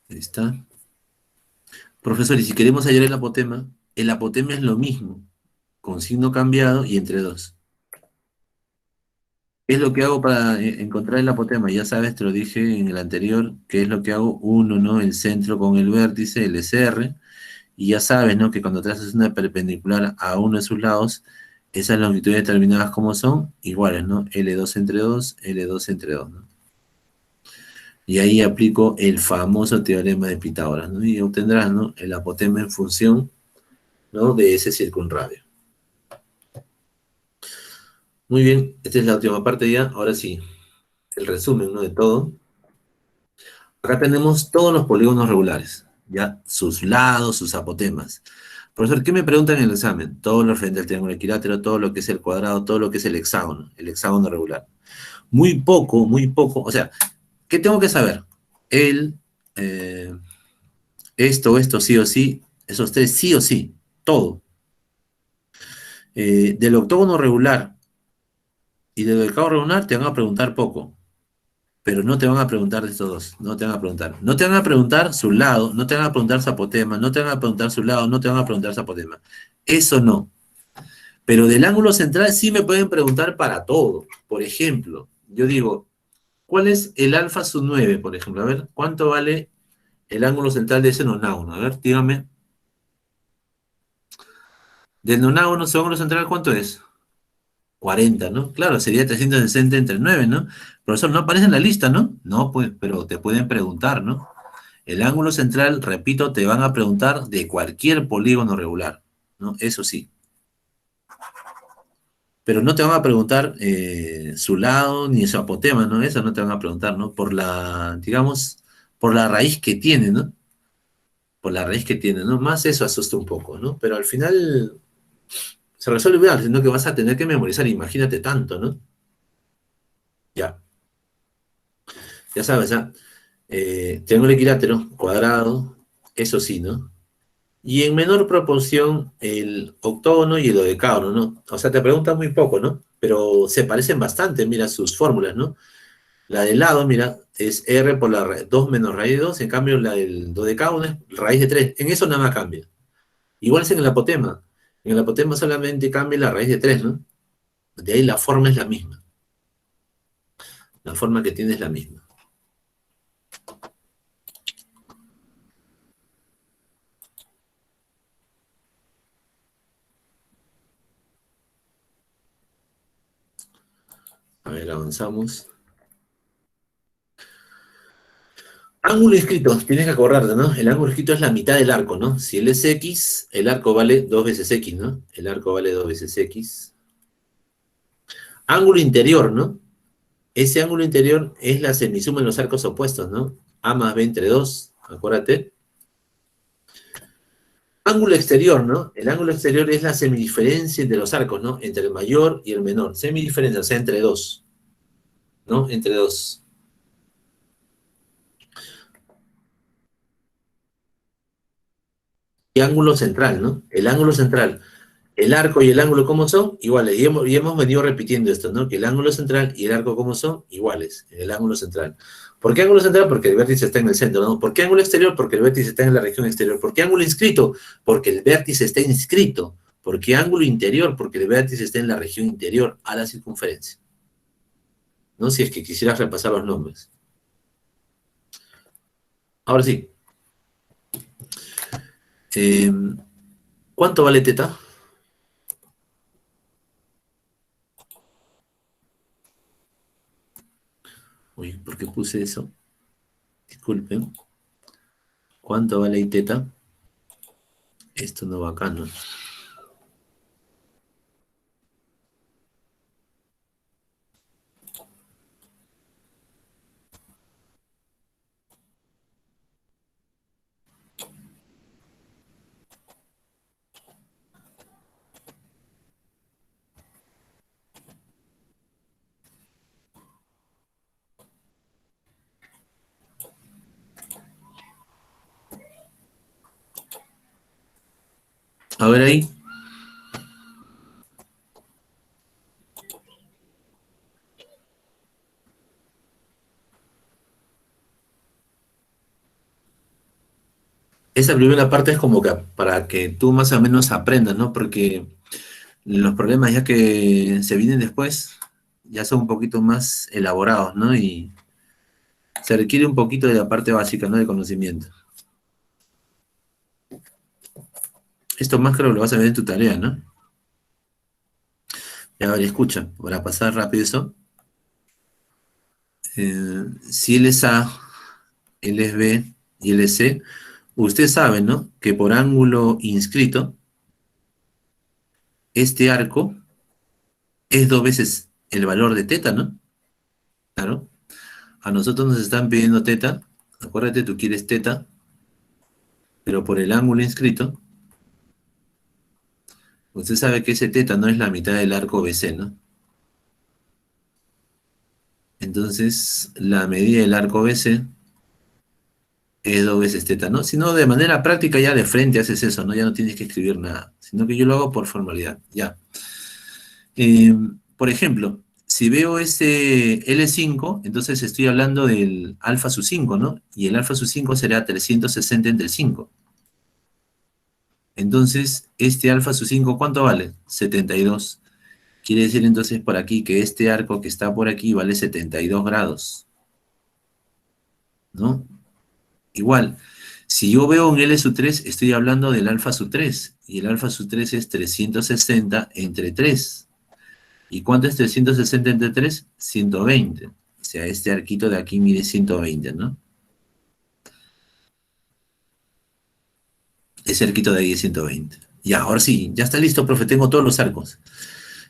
Ahí está. Profesor, y si queremos hallar el apotema es lo mismo, con signo cambiado y entre 2. ¿Qué es lo que hago para encontrar el apotema? Ya sabes, te lo dije en el anterior, ¿qué es lo que hago? Uno, ¿no? El centro con el vértice, el SR, y ya sabes, ¿no? Que cuando trazas una perpendicular a uno de sus lados, esas longitudes determinadas como son, iguales, ¿no? L2 entre 2, L2 entre 2, ¿no? Y ahí aplico el famoso teorema de Pitágoras, ¿no? Y obtendrás, ¿no? El apotema en función, ¿no? De ese circunradio. Muy bien, esta es la última parte ya. Ahora sí, el resumen, ¿no? De todo. Acá tenemos todos los polígonos regulares, ya sus lados, sus apotemas. Profesor, ¿qué me preguntan en el examen? Todo lo referente al triángulo equilátero, todo lo que es el cuadrado, todo lo que es el hexágono regular. Muy poco, o sea, ¿qué tengo que saber? El, eh, esto sí o sí, esos tres sí o sí, todo. Del octógono regular y del decágono regular te van a preguntar poco. Pero no te van a preguntar de estos dos, no te van a preguntar. No te van a preguntar su lado, no te van a preguntar su apotema, no te van a preguntar su lado, no te van a preguntar su apotema. Eso no. Pero del ángulo central sí me pueden preguntar para todo. Por ejemplo, yo digo, ¿cuál es el alfa sub 9, por ejemplo? A ver, ¿cuánto vale el ángulo central de ese nonágono? A ver, dígame. Del nonágono, su ángulo central, ¿cuánto es? 40, ¿no? Claro, sería 360 entre 9, ¿no? Profesor, no aparece en la lista, ¿no? No, pues, pero te pueden preguntar, ¿no? El ángulo central, repito, te van a preguntar de cualquier polígono regular, ¿no? Eso sí. Pero no te van a preguntar su lado ni su apotema, ¿no? Eso no te van a preguntar, ¿no? Por la, digamos, por la raíz que tiene, ¿no? Por la raíz que tiene, ¿no? Más eso asusta un poco, ¿no? Pero al final se resuelve bien, sino que vas a tener que memorizar, imagínate tanto, ¿no? Ya, ya sabes, ¿ah? Triángulo equilátero, cuadrado, eso sí, ¿no? Y en menor proporción el octógono y el dodecágono, ¿no? O sea, te preguntan muy poco, ¿no? Pero se parecen bastante, mira sus fórmulas, ¿no? La del lado, mira, es R por la 2 menos raíz de 2, en cambio la del dodecágono es raíz de 3. En eso nada más cambia. Igual es en el apotema. En el apotema solamente cambia la raíz de 3, ¿no? De ahí la forma es la misma. La forma que tiene es la misma. A ver, avanzamos. Ángulo inscrito, tienes que acordarte, ¿no? El ángulo inscrito es la mitad del arco, ¿no? Si él es X, el arco vale 2 veces X, ¿no? El arco vale 2 veces X. Ángulo interior, ¿no? Ese ángulo interior es la semisuma en los arcos opuestos, ¿no? A más B entre 2, acuérdate. Ángulo exterior, ¿no? El ángulo exterior es la semidiferencia entre los arcos, ¿no? Entre el mayor y el menor. Semidiferencia, o sea, entre 2, ¿no? Entre 2. Y ángulo central, ¿no? El ángulo central. El arco y el ángulo, ¿cómo son? Iguales. Y hemos venido repitiendo esto, ¿no? Que el ángulo central y el arco, ¿cómo son? Iguales, en el ángulo central. ¿Por qué ángulo central? Porque el vértice está en el centro, ¿no? ¿Por qué ángulo exterior? Porque el vértice está en la región exterior. ¿Por qué ángulo inscrito? Porque el vértice está inscrito. ¿Por qué ángulo interior? Porque el vértice está en la región interior a la circunferencia. ¿No? Si es que quisieras repasar los nombres. Ahora sí. Eh, ¿Cuánto vale teta? Uy, ¿por qué puse eso? Disculpen. ¿Cuánto vale teta? Esto no va acá, ¿no? A ver ahí. Esa primera parte es como que para que tú más o menos aprendas, ¿no? Porque los problemas ya que se vienen después ya son un poquito más elaborados, ¿no? Y se requiere un poquito de la parte básica, ¿no? De conocimiento. Esto más creo que lo vas a ver en tu tarea, ¿no? Y a ver, escucha, para pasar rápido eso. Si él es A, él es B y él es C, usted sabe, ¿no? Que por ángulo inscrito, este arco es dos veces el valor de teta, ¿no? Claro. A nosotros nos están pidiendo teta. Acuérdate, tú quieres teta, pero por el ángulo inscrito, usted sabe que ese teta no es la mitad del arco BC, ¿no? Entonces, la medida del arco BC es dos veces teta, ¿no? Si no, de manera práctica ya de frente haces eso, ¿no? Ya no tienes que escribir nada, sino que yo lo hago por formalidad, ya. Eh, por ejemplo, si veo ese L5, entonces estoy hablando del alfa sub 5, ¿no? Y el alfa sub 5 será 360 entre 5. Entonces, este alfa sub 5, ¿cuánto vale? 72. Quiere decir entonces por aquí que este arco que está por aquí vale 72 grados, ¿no? Igual, si yo veo un L sub 3, estoy hablando del alfa sub 3, y el alfa sub 3 es 360 entre 3. ¿Y cuánto es 360 entre 3? 120. O sea, este arquito de aquí mide 120, ¿no? Ese arquito de ahí es 120. Ya, ahora sí, ya está listo, profe, tengo todos los arcos.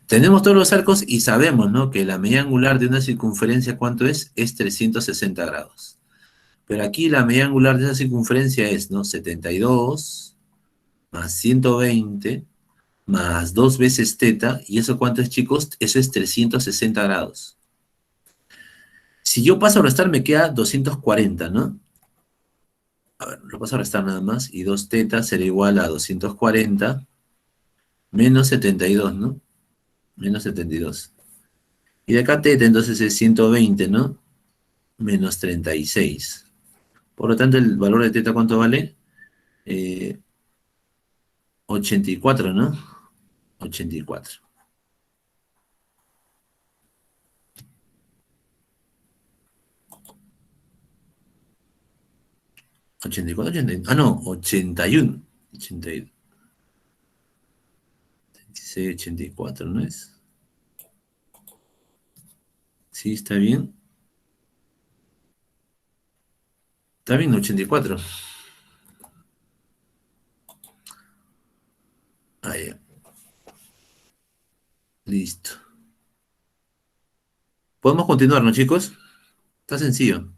Tenemos todos los arcos y sabemos, ¿no? Que la medida angular de una circunferencia, ¿cuánto es? Es 360 grados. Pero aquí la medida angular de esa circunferencia es, ¿no? 72 más 120 más 2 veces teta. ¿Y eso cuánto es, chicos? Eso es 360 grados. Si yo paso a restar, me queda 240, ¿no? A ver, lo paso a restar nada más. Y 2 teta será igual a 240 menos 72, ¿no? Menos 72. Y de acá teta entonces es 120, ¿no? Menos 36. Por lo tanto, el valor de teta, ¿cuánto vale? 84, ¿no? 84. 84, 80, ah, no, 81. 86, 84, ¿no es? Sí, está bien. Está bien, 84. Ah, ya. Listo. Podemos continuar, ¿no, chicos? Está sencillo.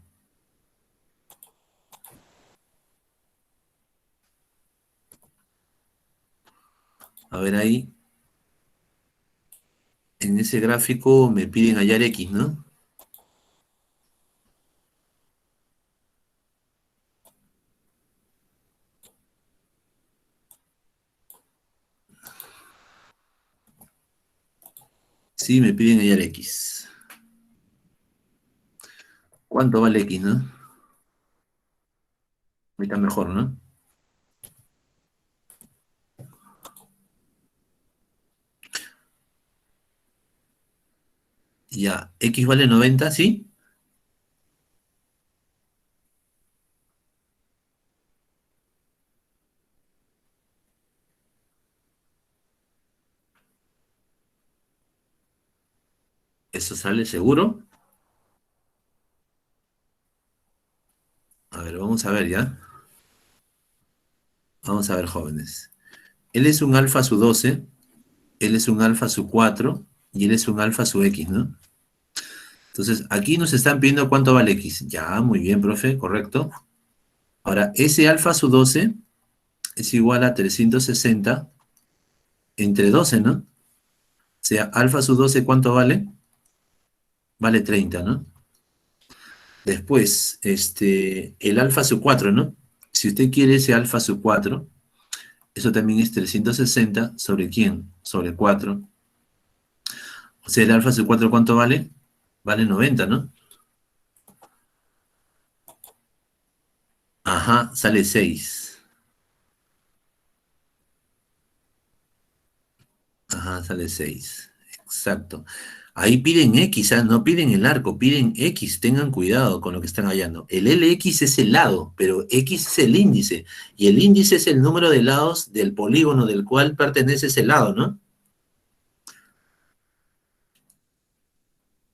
A ver ahí, en ese gráfico me piden hallar X, ¿no? Sí, me piden hallar X. ¿Cuánto vale X, no? Ahorita mejor, ¿no? Ya, X vale 90, ¿sí? ¿Eso sale seguro? A ver, vamos a ver ya. Vamos a ver, jóvenes. Él es un alfa su 12, él es un alfa su 4 y él es un alfa su X, ¿no? Entonces, aquí nos están pidiendo cuánto vale X. Ya, muy bien, profe, correcto. Ahora, ese alfa su 12 es igual a 360 entre 12, ¿no? O sea, alfa su 12, ¿cuánto vale? Vale 30, ¿no? Después, el alfa sub 4, ¿no? Si usted quiere ese alfa sub 4, eso también es 360 sobre quién? Sobre 4. O sea, el alfa sub 4, ¿cuánto vale? Vale 90, ¿no? Ajá, sale 6. Ajá, sale 6. Exacto. Ahí piden X, ¿ah? No piden el arco, piden X. Tengan cuidado con lo que están hallando. El LX es el lado, pero X es el índice. Y el índice es el número de lados del polígono del cual pertenece ese lado, ¿no?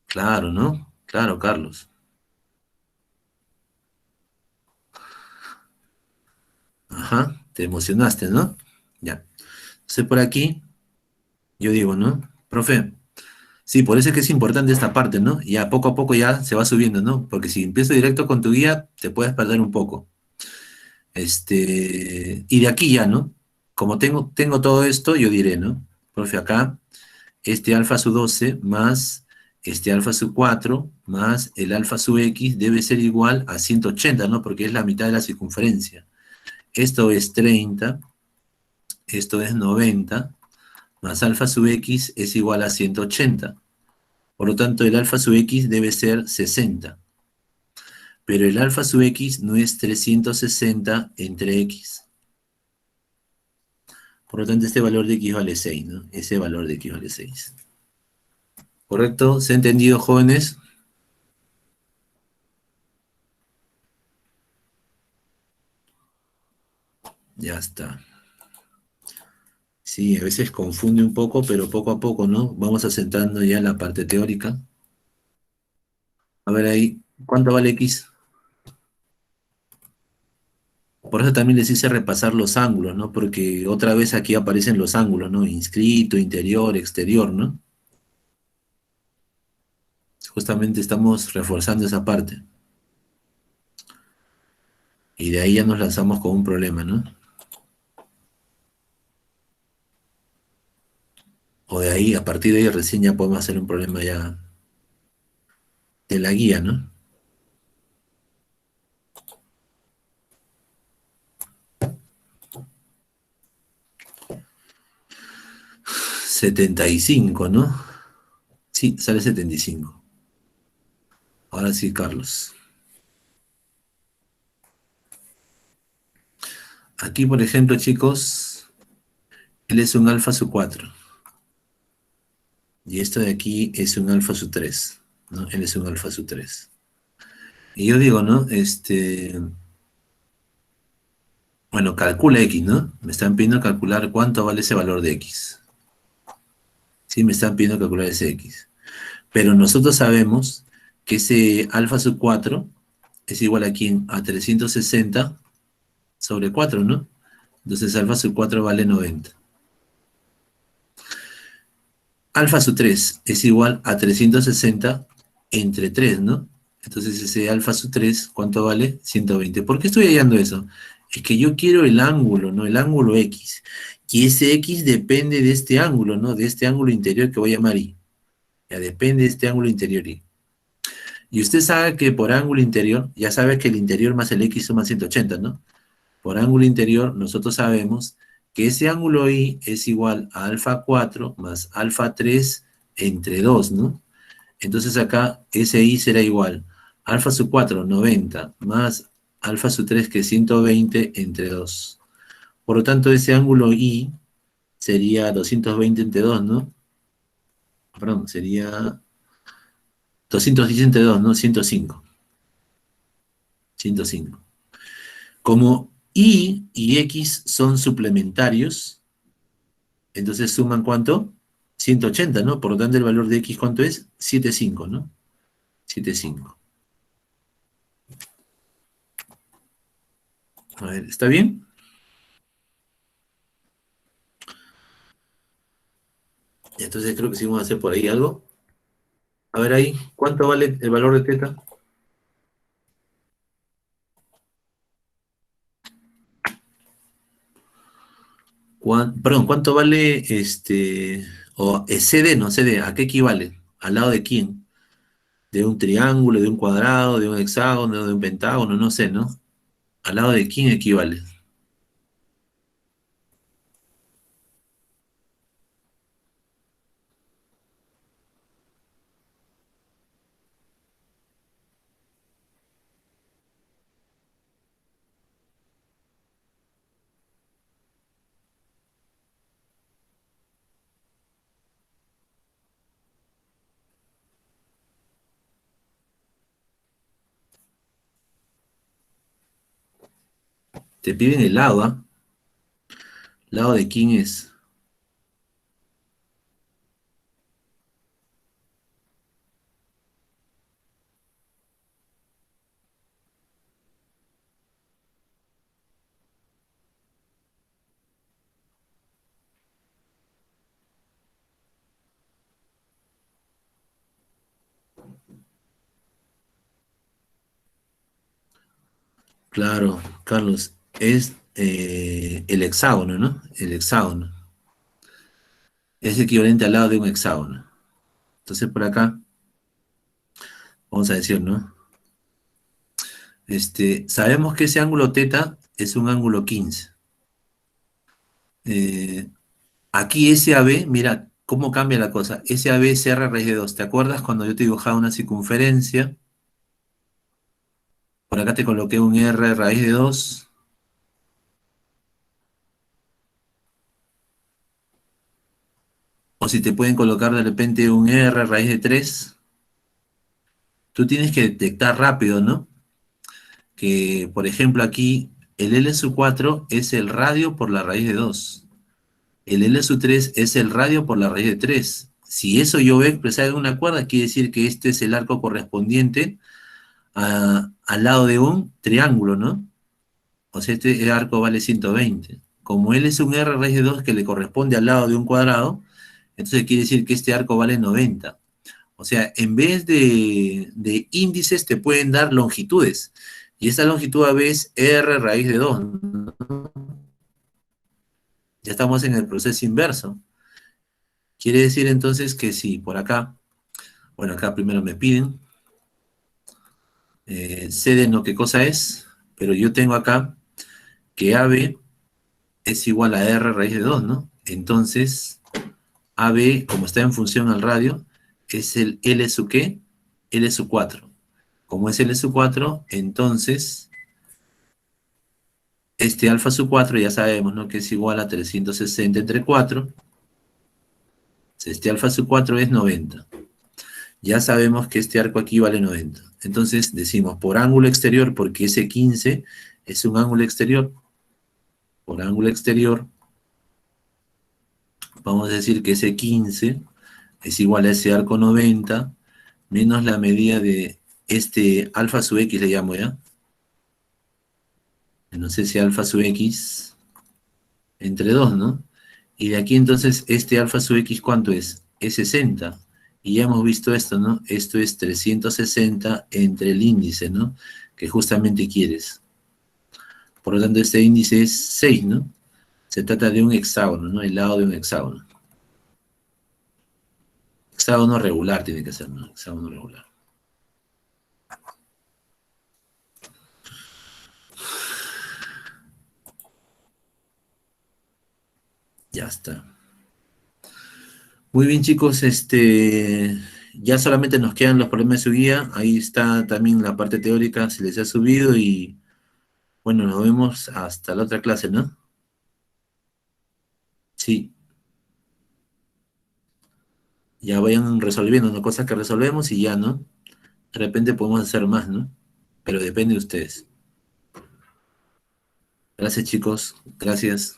Claro, ¿no? Claro, Carlos. Ajá, te emocionaste, ¿no? Ya. Entonces por aquí, yo digo, ¿no? Profe, sí, por eso es que es importante esta parte, ¿no? Ya poco a poco ya se va subiendo, ¿no? Porque si empiezo directo con tu guía, te puedes perder un poco. Y de aquí ya, ¿no? Como tengo todo esto, yo diré, ¿no? Profe, acá, este alfa sub 12 más este alfa sub 4 más el alfa sub x debe ser igual a 180, ¿no? Porque es la mitad de la circunferencia. Esto es 30, esto es 90, más alfa sub x es igual a 180. Por lo tanto, el alfa sub x debe ser 60. Pero el alfa sub x no es 360 entre x. Por lo tanto, este valor de x vale 6, ¿no? Ese valor de x vale 6. ¿Correcto? ¿Se ha entendido, jóvenes? Ya está. Sí, a veces confunde un poco, pero poco a poco, ¿no? Vamos asentando ya la parte teórica. A ver ahí, ¿cuánto vale x? Por eso también les hice repasar los ángulos, ¿no? Porque otra vez aquí aparecen los ángulos, ¿no? Inscrito, interior, exterior, ¿no? Justamente estamos reforzando esa parte. Y de ahí ya nos lanzamos con un problema, ¿no? O de ahí, a partir de ahí recién ya podemos hacer un problema ya de la guía, ¿no? 75, ¿no? Sí, sale 75. Ahora sí, Carlos. Aquí, por ejemplo, chicos, él es un alfa sub 4. Y esto de aquí es un alfa sub 3, ¿no? Él es un alfa sub 3. Y yo digo, ¿no? Bueno, calcula X, ¿no? Me están pidiendo calcular cuánto vale ese valor de X. Sí, me están pidiendo calcular ese X. Pero nosotros sabemos que ese alfa sub 4 es igual a quién? A 360 sobre 4, ¿no? Entonces alfa sub 4 vale 90. Alfa sub 3 es igual a 360 entre 3, ¿no? Entonces ese alfa sub 3, ¿cuánto vale? 120. ¿Por qué estoy hallando eso? Es que yo quiero el ángulo, ¿no? El ángulo X. Y ese X depende de este ángulo, ¿no? De este ángulo interior que voy a llamar Y. Ya depende de este ángulo interior Y. Y usted sabe que por ángulo interior, ya sabe que el interior más el X suma 180, ¿no? Por ángulo interior, nosotros sabemos que ese ángulo Y es igual a alfa 4 más alfa 3 entre 2, ¿no? Entonces acá SI será igual. Alfa sub 4, 90, más alfa sub 3, que es 120 entre 2. Por lo tanto, ese ángulo I sería 220 entre 2, ¿no? Perdón, sería 210 entre 2, ¿no? 105. 105. Como Y y X son suplementarios, entonces suman ¿cuánto? 180, ¿no? Por lo tanto, el valor de X, ¿cuánto es? 75, ¿no? 75. A ver, ¿está bien? Entonces creo que sí vamos a hacer por ahí algo. A ver ahí, ¿cuánto vale el valor de teta? Perdón, ¿cuánto vale o CD, no CD, ¿a qué equivale? ¿Al lado de quién? ¿De un triángulo, de un cuadrado, de un hexágono, de un pentágono? No sé, ¿no? ¿Al lado de quién equivale? Te piden el lado, ¿ah? ¿Lado de quién es? Claro, Carlos, es el hexágono, ¿no? El hexágono. Es equivalente al lado de un hexágono. Entonces por acá, vamos a decir, ¿no? Sabemos que ese ángulo teta es un ángulo 15. Eh, Aquí SAB, mira cómo cambia la cosa. SAB es R raíz de 2. ¿Te acuerdas cuando yo te dibujaba una circunferencia? Por acá te coloqué un R raíz de 2. O si te pueden colocar de repente un R raíz de 3. Tú tienes que detectar rápido, ¿no? Que, por ejemplo, aquí el L sub 4 es el radio por la raíz de 2. El L sub 3 es el radio por la raíz de 3. Si eso yo veo expresado en una cuerda, quiere decir que este es el arco correspondiente al lado de un triángulo, ¿no? O sea, este arco vale 120. Como él es un R raíz de 2 que le corresponde al lado de un cuadrado, entonces quiere decir que este arco vale 90. O sea, en vez de índices te pueden dar longitudes. Y esta longitud a veces es R raíz de 2. Ya estamos en el proceso inverso. Quiere decir entonces que si por acá, bueno, acá primero me piden, CD no qué cosa es, pero yo tengo acá que AB es igual a R raíz de 2, ¿no? Entonces, AB, como está en función al radio, es el L sub ¿qué? L sub 4. Como es L sub 4, entonces, este alfa sub 4 ya sabemos, ¿no? Que es igual a 360 entre 4. Este alfa sub 4 es 90. Ya sabemos que este arco aquí vale 90. Entonces decimos por ángulo exterior, porque ese 15 es un ángulo exterior. Por ángulo exterior, vamos a decir que ese 15 es igual a ese arco 90 menos la medida de este alfa sub x, le llamo ya. No sé si alfa sub x entre 2, ¿no? Y de aquí entonces este alfa sub x, ¿cuánto es? Es 60. Y ya hemos visto esto, ¿no? Esto es 360 entre el índice, ¿no? Que justamente quieres. Por lo tanto, este índice es 6, ¿no? Se trata de un hexágono, ¿no? El lado de un hexágono. Hexágono regular tiene que ser, ¿no? Hexágono regular. Ya está. Muy bien, chicos, ya solamente nos quedan los problemas de su guía. Ahí está también la parte teórica, se les ha subido y bueno, nos vemos hasta la otra clase, ¿no? Sí, ya vayan resolviendo, ¿no? Cosas que resolvemos y ya, ¿no? De repente podemos hacer más, ¿no? Pero depende de ustedes. Gracias, chicos. Gracias.